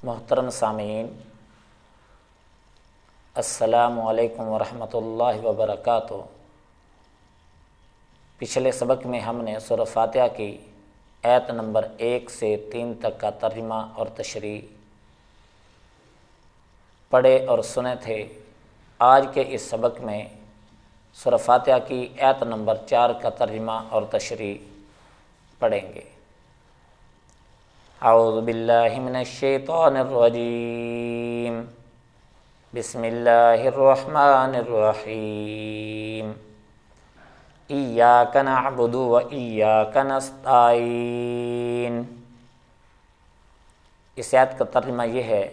محترم سامعین، السلام علیکم ورحمۃ اللہ وبرکاتہ۔ پچھلے سبق میں ہم نے سورہ فاتحہ کی آیت نمبر 1 سے 3 تک کا ترجمہ اور تشریح پڑھے اور سنے تھے۔ آج کے اس سبق میں سورہ فاتحہ کی آیت نمبر 4 کا ترجمہ اور تشریح پڑھیں گے۔ اعوذ باللہ من الشیطان الرجیم، بسم اللہ الرحمن الرحیم، ایاک نعبد و ایاک نستعین۔ اس آیت کا ترجمہ یہ ہے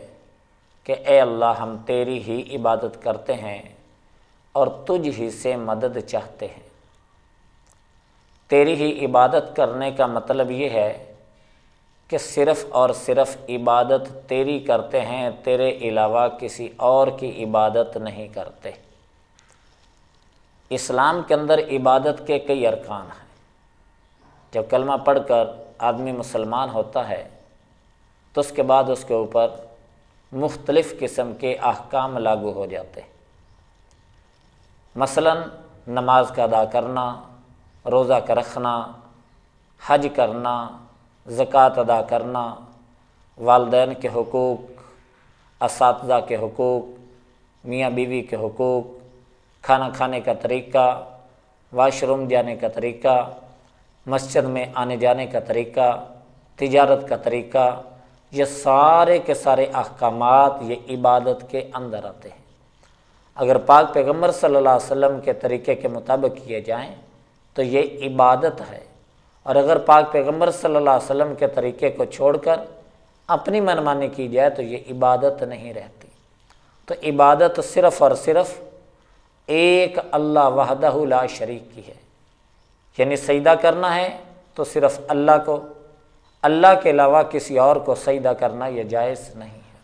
کہ اے اللہ، ہم تیری ہی عبادت کرتے ہیں اور تجھ ہی سے مدد چاہتے ہیں۔ تیری ہی عبادت کرنے کا مطلب یہ ہے کہ صرف اور صرف عبادت تیری کرتے ہیں، تیرے علاوہ کسی اور کی عبادت نہیں کرتے۔ اسلام کے اندر عبادت کے کئی ارکان ہیں۔ جب کلمہ پڑھ کر آدمی مسلمان ہوتا ہے تو اس کے بعد اس کے اوپر مختلف قسم کے احکام لاگو ہو جاتے ہیں۔ مثلا نماز کا ادا کرنا، روزہ کا رکھنا، حج کرنا، زکوٰۃ ادا کرنا، والدین کے حقوق، اساتذہ کے حقوق، میاں بیوی کے حقوق، کھانا کھانے کا طریقہ، واش روم جانے کا طریقہ، مسجد میں آنے جانے کا طریقہ، تجارت کا طریقہ، یہ سارے کے سارے احکامات یہ عبادت کے اندر آتے ہیں۔ اگر پاک پیغمبر صلی اللہ علیہ وسلم کے طریقے کے مطابق کیے جائیں تو یہ عبادت ہے، اور اگر پاک پیغمبر صلی اللہ علیہ وسلم کے طریقے کو چھوڑ کر اپنی منمانی کی جائے تو یہ عبادت نہیں رہتی۔ تو عبادت صرف اور صرف ایک اللہ وحدہ لا شریک کی ہے، یعنی سجدہ کرنا ہے تو صرف اللہ کو، اللہ کے علاوہ کسی اور کو سجدہ کرنا یہ جائز نہیں ہے۔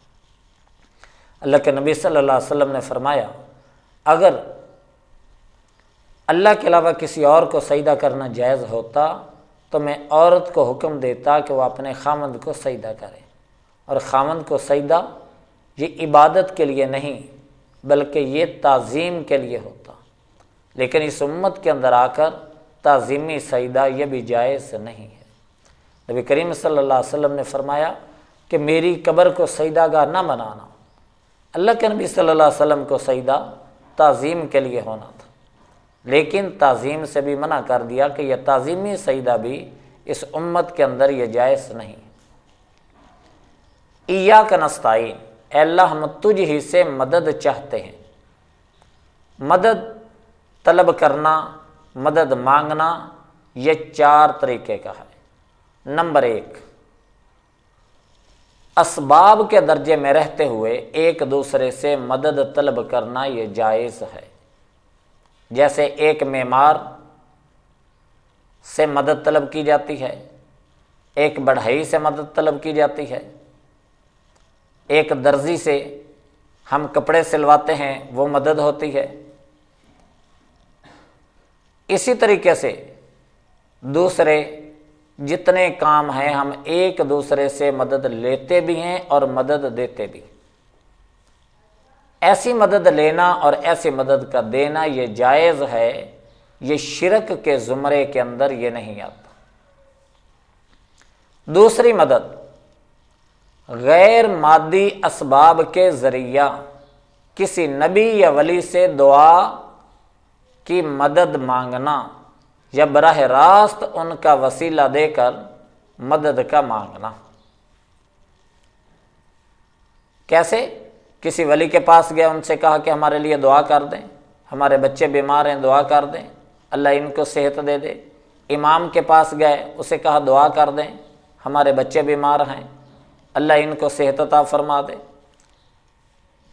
اللہ کے نبی صلی اللہ علیہ وسلم نے فرمایا، اگر اللہ کے علاوہ کسی اور کو سجدہ کرنا جائز ہوتا تو میں عورت کو حکم دیتا کہ وہ اپنے خامند کو سجدہ کرے، اور خامند کو سجدہ یہ عبادت کے لیے نہیں بلکہ یہ تعظیم کے لیے ہوتا، لیکن اس امت کے اندر آ کر تعظیمی سجدہ یہ بھی جائز نہیں ہے۔ نبی کریم صلی اللہ علیہ وسلم نے فرمایا کہ میری قبر کو سجدہ گاہ نہ بنانا۔ اللہ کے نبی صلی اللہ علیہ وسلم کو سجدہ تعظیم کے لیے ہونا تھا، لیکن تعظیم سے بھی منع کر دیا کہ یہ تعظیمی سجدہ بھی اس امت کے اندر یہ جائز نہیں۔ ایاک نستعین، اے اللہ ہم تجھ ہی سے مدد چاہتے ہیں۔ مدد طلب کرنا، مدد مانگنا، یہ 4 طریقے کا ہے۔ نمبر 1، اسباب کے درجے میں رہتے ہوئے ایک دوسرے سے مدد طلب کرنا یہ جائز ہے۔ جیسے ایک معمار سے مدد طلب کی جاتی ہے، ایک بڑھئی سے مدد طلب کی جاتی ہے، ایک درزی سے ہم کپڑے سلواتے ہیں وہ مدد ہوتی ہے۔ اسی طریقے سے دوسرے جتنے کام ہیں ہم ایک دوسرے سے مدد لیتے بھی ہیں اور مدد دیتے بھی۔ ایسی مدد لینا اور ایسی مدد کا دینا یہ جائز ہے، یہ شرک کے زمرے کے اندر یہ نہیں آتا۔ دوسری مدد غیر مادی اسباب کے ذریعہ کسی نبی یا ولی سے دعا کی مدد مانگنا یا براہ راست ان کا وسیلہ دے کر مدد کا مانگنا۔ کیسے؟ کسی ولی کے پاس گئے، ان سے کہا کہ ہمارے لیے دعا کر دیں، ہمارے بچے بیمار ہیں دعا کر دیں، اللہ ان کو صحت دے دے۔ امام کے پاس گئے، اسے کہا دعا کر دیں، ہمارے بچے بیمار ہیں، اللہ ان کو صحت عطا فرما دے۔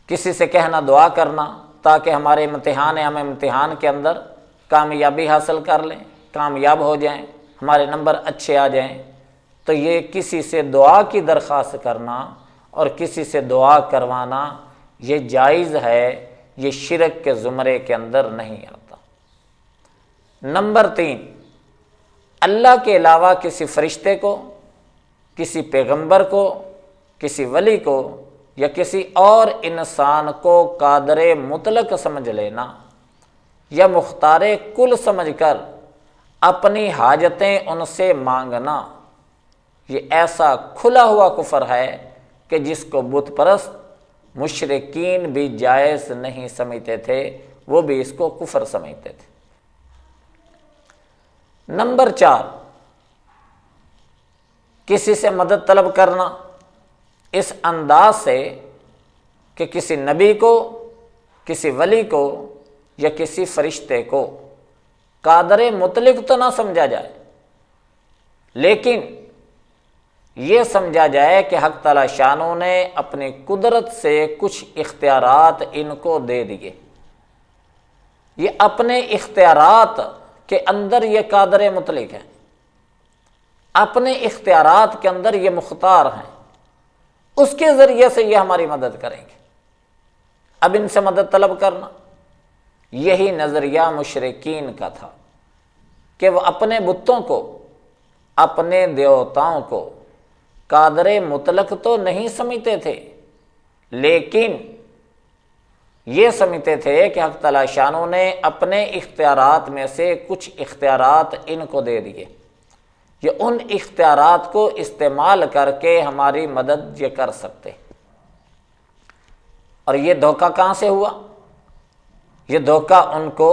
کسی سے کہنا دعا کرنا تاکہ ہمارے امتحان ہیں، ہم امتحان کے اندر کامیابی حاصل کر لیں، کامیاب ہو جائیں، ہمارے نمبر اچھے آ جائیں۔ تو یہ کسی سے دعا کی درخواست کرنا اور کسی سے دعا کروانا یہ جائز ہے، یہ شرک کے زمرے کے اندر نہیں آتا۔ نمبر 3، اللہ کے علاوہ کسی فرشتے کو، کسی پیغمبر کو، کسی ولی کو یا کسی اور انسان کو قادر مطلق سمجھ لینا یا مختار کل سمجھ کر اپنی حاجتیں ان سے مانگنا، یہ ایسا کھلا ہوا کفر ہے کہ جس کو بت پرست مشرکین بھی جائز نہیں سمجھتے تھے، وہ بھی اس کو کفر سمجھتے تھے۔ نمبر 4، کسی سے مدد طلب کرنا اس انداز سے کہ کسی نبی کو، کسی ولی کو یا کسی فرشتے کو قادر مطلق تو نہ سمجھا جائے، لیکن یہ سمجھا جائے کہ حق تعالی شانوں نے اپنی قدرت سے کچھ اختیارات ان کو دے دیے، یہ اپنے اختیارات کے اندر یہ قادر مطلق ہیں، اپنے اختیارات کے اندر یہ مختار ہیں، اس کے ذریعے سے یہ ہماری مدد کریں گے۔ اب ان سے مدد طلب کرنا، یہی نظریہ مشرکین کا تھا کہ وہ اپنے بتوں کو، اپنے دیوتاؤں کو قادر مطلق تو نہیں سمجھتے تھے، لیکن یہ سمجھتے تھے کہ حق تعالی شانوں نے اپنے اختیارات میں سے کچھ اختیارات ان کو دے دیے، یہ ان اختیارات کو استعمال کر کے ہماری مدد یہ کر سکتے۔ اور یہ دھوکہ کہاں سے ہوا؟ یہ دھوکہ ان کو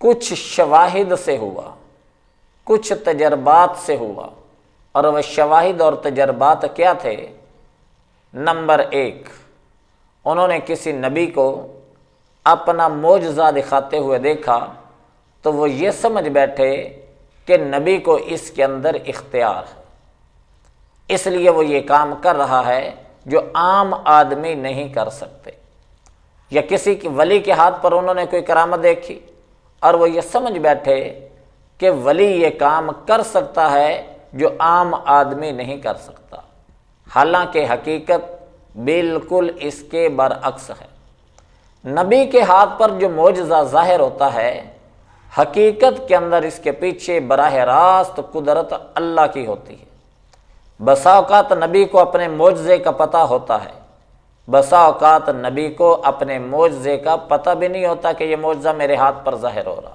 کچھ شواہد سے ہوا، کچھ تجربات سے ہوا، اور وہ شواہد اور تجربات کیا تھے؟ نمبر 1، انہوں نے کسی نبی کو اپنا معجزہ دکھاتے ہوئے دیکھا تو وہ یہ سمجھ بیٹھے کہ نبی کو اس کے اندر اختیار ہے، اس لیے وہ یہ کام کر رہا ہے جو عام آدمی نہیں کر سکتے۔ یا کسی کی ولی کے ہاتھ پر انہوں نے کوئی کرامت دیکھی اور وہ یہ سمجھ بیٹھے کہ ولی یہ کام کر سکتا ہے جو عام آدمی نہیں کر سکتا، حالانکہ حقیقت بالکل اس کے برعکس ہے۔ نبی کے ہاتھ پر جو معجزہ ظاہر ہوتا ہے، حقیقت کے اندر اس کے پیچھے براہ راست قدرت اللہ کی ہوتی ہے۔ بسا اوقات نبی کو اپنے معجزے کا پتہ ہوتا ہے، بسا اوقات نبی کو اپنے معجزے کا پتہ بھی نہیں ہوتا کہ یہ معجزہ میرے ہاتھ پر ظاہر ہو رہا۔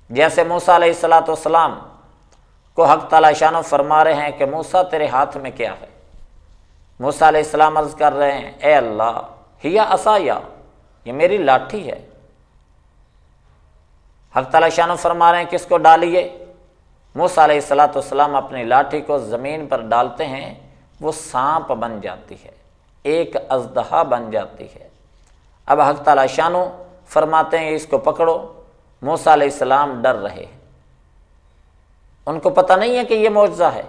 جیسے موسیٰ علیہ السلام کو حق تعالی شانو فرما رہے ہیں کہ موسیٰ تیرے ہاتھ میں کیا ہے؟ موسیٰ علیہ السلام عرض کر رہے ہیں، اے اللہ، ہیا عصایا، یہ میری لاٹھی ہے۔ حق تعالی شانو فرما رہے ہیں کس کو ڈالیے؟ موسیٰ علیہ السلام اپنی لاٹھی کو زمین پر ڈالتے ہیں، وہ سانپ بن جاتی ہے، ایک اژدہا بن جاتی ہے۔ اب حق تعالی شانو فرماتے ہیں اس کو پکڑو۔ موسیٰ علیہ السلام ڈر رہے ہیں، ان کو پتہ نہیں ہے کہ یہ معجزہ ہے،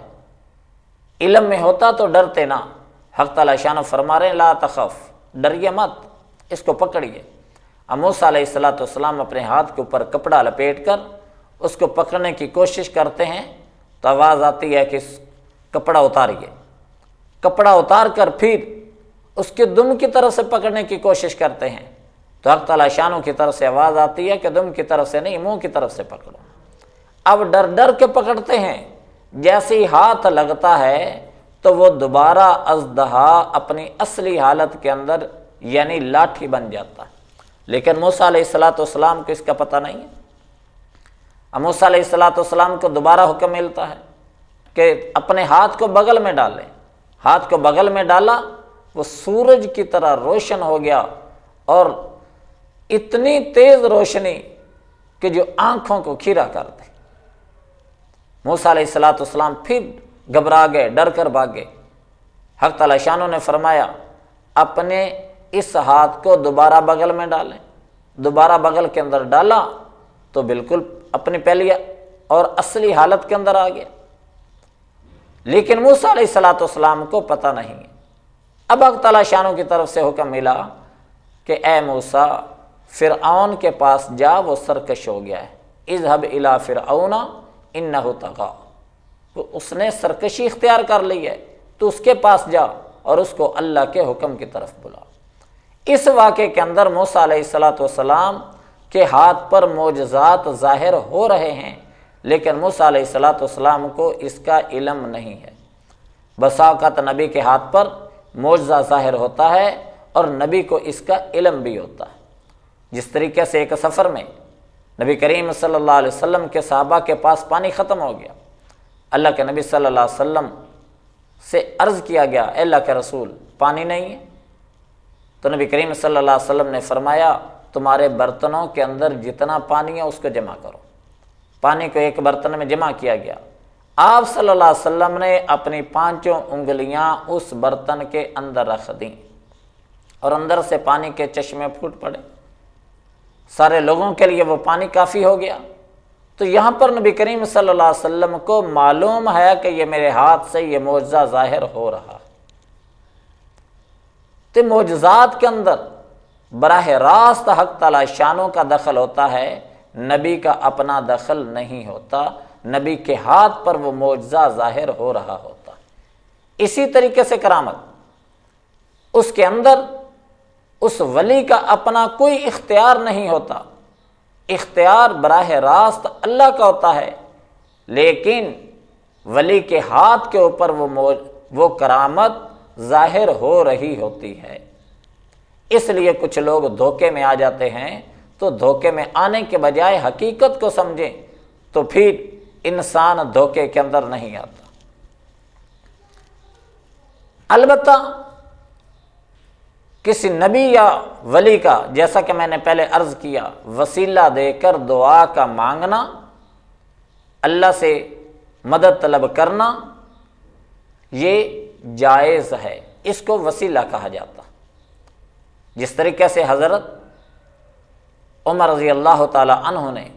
علم میں ہوتا تو ڈرتے نہ۔ حق تعالی شانو فرما رہے ہیں لا تخف، ڈریے مت، اس کو پکڑیے۔ اب موسیٰ علیہ السلام اپنے ہاتھ کے اوپر کپڑا لپیٹ کر اس کو پکڑنے کی کوشش کرتے ہیں تو آواز آتی ہے کہ کپڑا اتاریے۔ کپڑا اتار کر پھر اس کے دم کی طرف سے پکڑنے کی کوشش کرتے ہیں تو حق تعالی شانوں کی طرف سے آواز آتی ہے کہ دم کی طرف سے نہیں، منہ کی طرف سے پکڑو۔ اب ڈر ڈر کے پکڑتے ہیں، جیسے ہی ہاتھ لگتا ہے تو وہ دوبارہ اژدہا اپنی اصلی حالت کے اندر یعنی لاٹھی بن جاتا ہے۔ لیکن موسیٰ علیہ السلام کو اس کا پتہ نہیں ہے۔ اب موسیٰ علیہ السلام کو دوبارہ حکم ملتا ہے کہ اپنے ہاتھ کو بغل میں ڈالیں۔ ہاتھ کو بغل میں ڈالا، وہ سورج کی طرح روشن ہو گیا، اور اتنی تیز روشنی کہ جو آنکھوں کو کھیرا کر دے۔ موسیٰ علیہ السلام پھر گھبرا گئے، ڈر کر بھاگے۔ حق تعالی شانوں نے فرمایا اپنے اس ہاتھ کو دوبارہ بغل میں ڈالیں۔ دوبارہ بغل کے اندر ڈالا تو بالکل اپنی پہلی اور اصلی حالت کے اندر آ گیا، لیکن موسیٰ علیہ السلام کو پتہ نہیں ہے۔ اب حق تعالی شانوں کی طرف سے حکم ملا کہ اے موسیٰ، فرعون کے پاس جا، وہ سرکش ہو گیا ہے، اذهب الی فرعون انہ طغی، اس نے سرکشی اختیار کر لی ہے، تو اس کے پاس جا اور اس کو اللہ کے حکم کی طرف بلا۔ اس واقعے کے اندر موسیٰ علیہ السلام کے ہاتھ پر معجزات ظاہر ہو رہے ہیں، لیکن موسیٰ علیہ السلام کو اس کا علم نہیں ہے۔ بسا اوقات نبی کے ہاتھ پر معجزہ ظاہر ہوتا ہے اور نبی کو اس کا علم بھی ہوتا ہے۔ جس طریقے سے ایک سفر میں نبی کریم صلی اللہ علیہ وسلم کے صحابہ کے پاس پانی ختم ہو گیا، اللہ کے نبی صلی اللہ علیہ وسلم سے عرض کیا گیا، اے اللہ کے رسول پانی نہیں ہے؟ تو نبی کریم صلی اللہ علیہ وسلم نے فرمایا، تمہارے برتنوں کے اندر جتنا پانی ہے اس کو جمع کرو۔ پانی کو ایک برتن میں جمع کیا گیا، آپ صلی اللہ علیہ وسلم نے اپنی 5 انگلیاں اس برتن کے اندر رکھ دیں اور اندر سے پانی کے چشمے پھوٹ پڑے، سارے لوگوں کے لیے وہ پانی کافی ہو گیا۔ تو یہاں پر نبی کریم صلی اللہ علیہ وسلم کو معلوم ہے کہ یہ میرے ہاتھ سے یہ معجزہ ظاہر ہو رہا۔ تو معجزات کے اندر براہ راست حق تعالی شانوں کا دخل ہوتا ہے، نبی کا اپنا دخل نہیں ہوتا، نبی کے ہاتھ پر وہ معجزہ ظاہر ہو رہا ہوتا۔ اسی طریقے سے کرامت، اس کے اندر اس ولی کا اپنا کوئی اختیار نہیں ہوتا، اختیار براہ راست اللہ کا ہوتا ہے، لیکن ولی کے ہاتھ کے اوپر وہ کرامت ظاہر ہو رہی ہوتی ہے۔ اس لیے کچھ لوگ دھوکے میں آ جاتے ہیں، تو دھوکے میں آنے کے بجائے حقیقت کو سمجھیں تو پھر انسان دھوکے کے اندر نہیں آتا۔ البتہ کسی نبی یا ولی کا، جیسا کہ میں نے پہلے عرض کیا، وسیلہ دے کر دعا کا مانگنا، اللہ سے مدد طلب کرنا، یہ جائز ہے، اس کو وسیلہ کہا جاتا۔ جس طریقے سے حضرت عمر رضی اللہ تعالی عنہ نے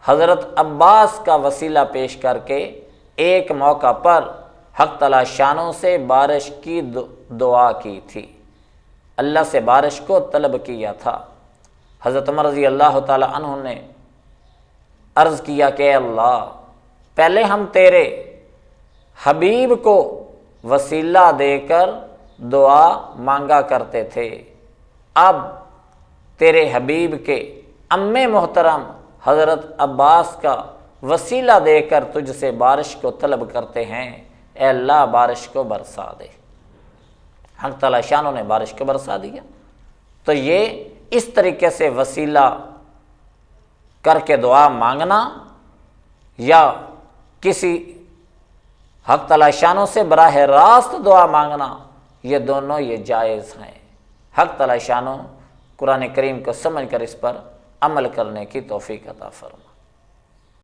حضرت عباس کا وسیلہ پیش کر کے ایک موقع پر حق تعالی شانوں سے بارش کی دعا کی تھی، اللہ سے بارش کو طلب کیا تھا۔ حضرت عمر رضی اللہ تعالی عنہ نے عرض کیا کہ اے اللہ، پہلے ہم تیرے حبیب کو وسیلہ دے کر دعا مانگا کرتے تھے، اب تیرے حبیب کے ام محترم حضرت عباس کا وسیلہ دے کر تجھ سے بارش کو طلب کرتے ہیں، اے اللہ بارش کو برسا دے۔ حق تعالی شانوں نے بارش کو برسا دیا۔ تو یہ اس طریقے سے وسیلہ کر کے دعا مانگنا یا کسی حق تعالی شانوں سے براہ راست دعا مانگنا، یہ دونوں یہ جائز ہیں۔ حق تعالی شانوں قرآن کریم کو سمجھ کر اس پر عمل کرنے کی توفیق عطا فرما۔